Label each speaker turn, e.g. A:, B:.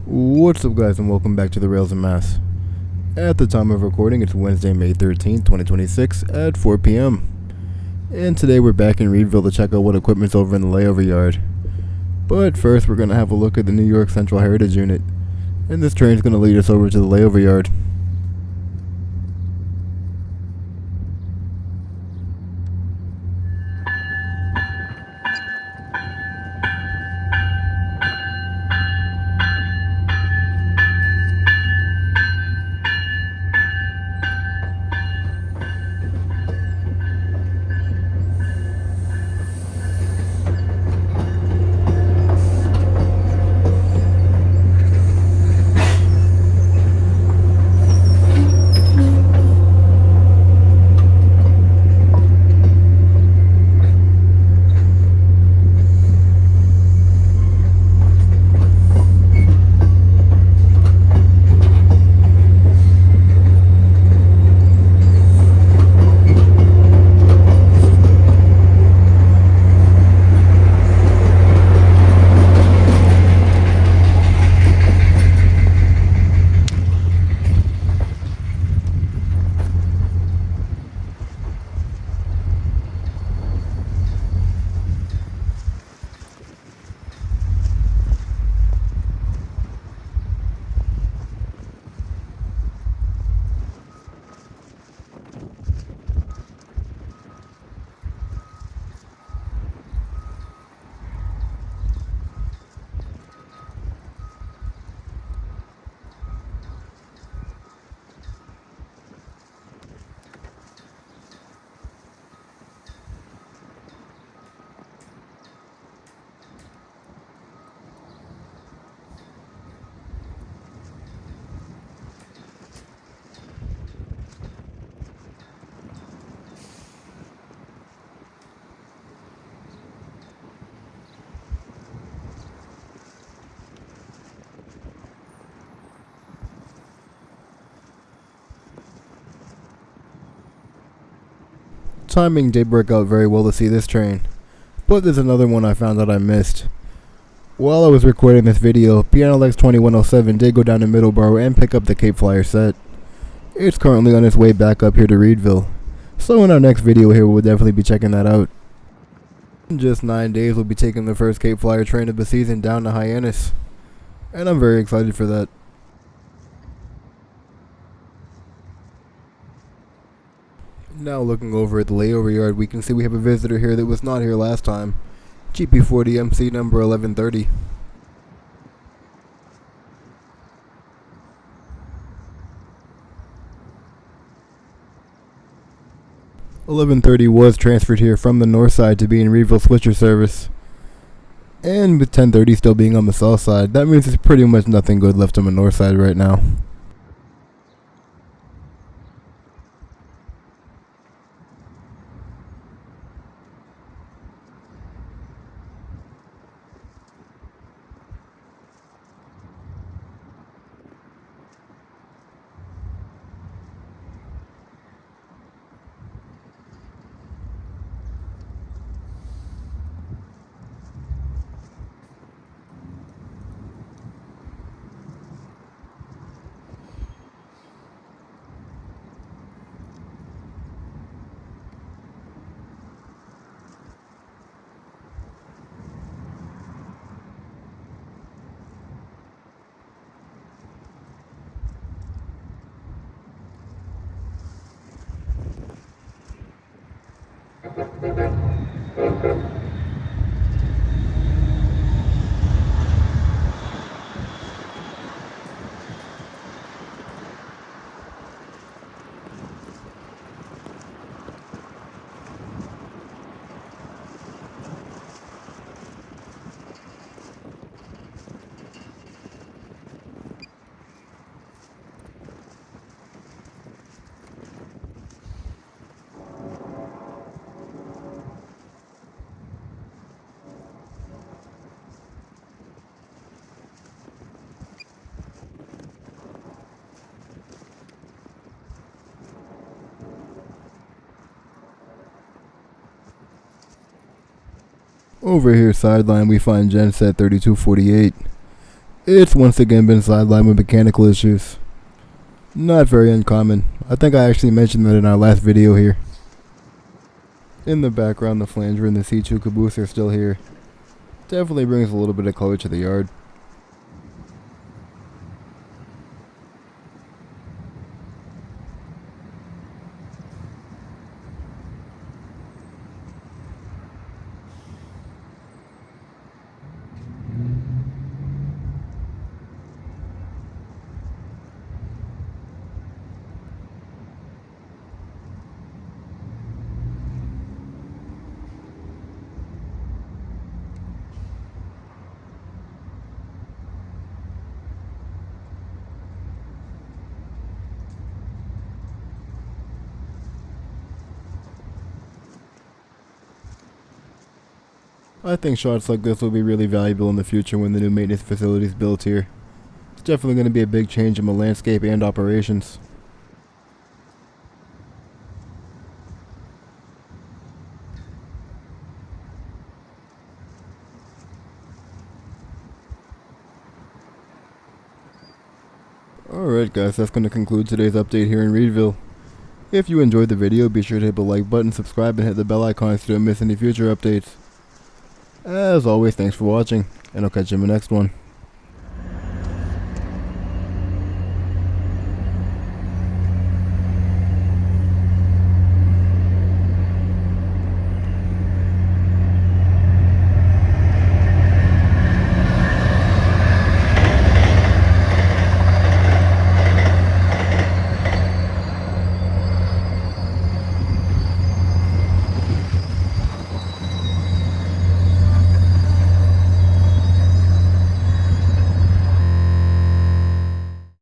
A: What's up, guys, and welcome back to the Rails and Mass. At the time of recording, it's Wednesday, May 13th, 2026 at 4 p.m. And today we're back in Readville to check out what equipment's over in the layover yard. But first, we're going to have a look at the New York Central Heritage Unit. And this train's going to lead us over to the layover yard. Timing did work out very well to see this train, but there's another one I found that I missed. While I was recording this video, PNLX 2107 did go down to Middleborough and pick up the Cape Flyer set. It's currently on its way back up here to Reedville, so in our next video here we'll definitely be checking that out. In just 9 days we'll be taking the first Cape Flyer train of the season down to Hyannis, and I'm very excited for that. Now looking over at the layover yard, we can see we have a visitor here that was not here last time. GP40 MC number 1130. "1130 was transferred here from the north side to be in Reedville switcher service. And with 1030 still being on the south side, that means there's pretty much nothing good left on the north side right now. Over here, Sideline, we find genset 3248. It's once again been sidelined with mechanical issues. Not very uncommon. I think I actually mentioned that in our last video here. In the background, the flanger and the C2 caboose are still here. Definitely brings a little bit of color to the yard. I think shots like this will be really valuable in the future when the new maintenance facility is built here. It's definitely going to be a big change in the landscape and operations. Alright guys, that's going to conclude today's update here in Reedville. If you enjoyed the video, be sure to hit the like button, subscribe, and hit the bell icon so you don't miss any future updates. As always, thanks for watching, and I'll catch you in the next one.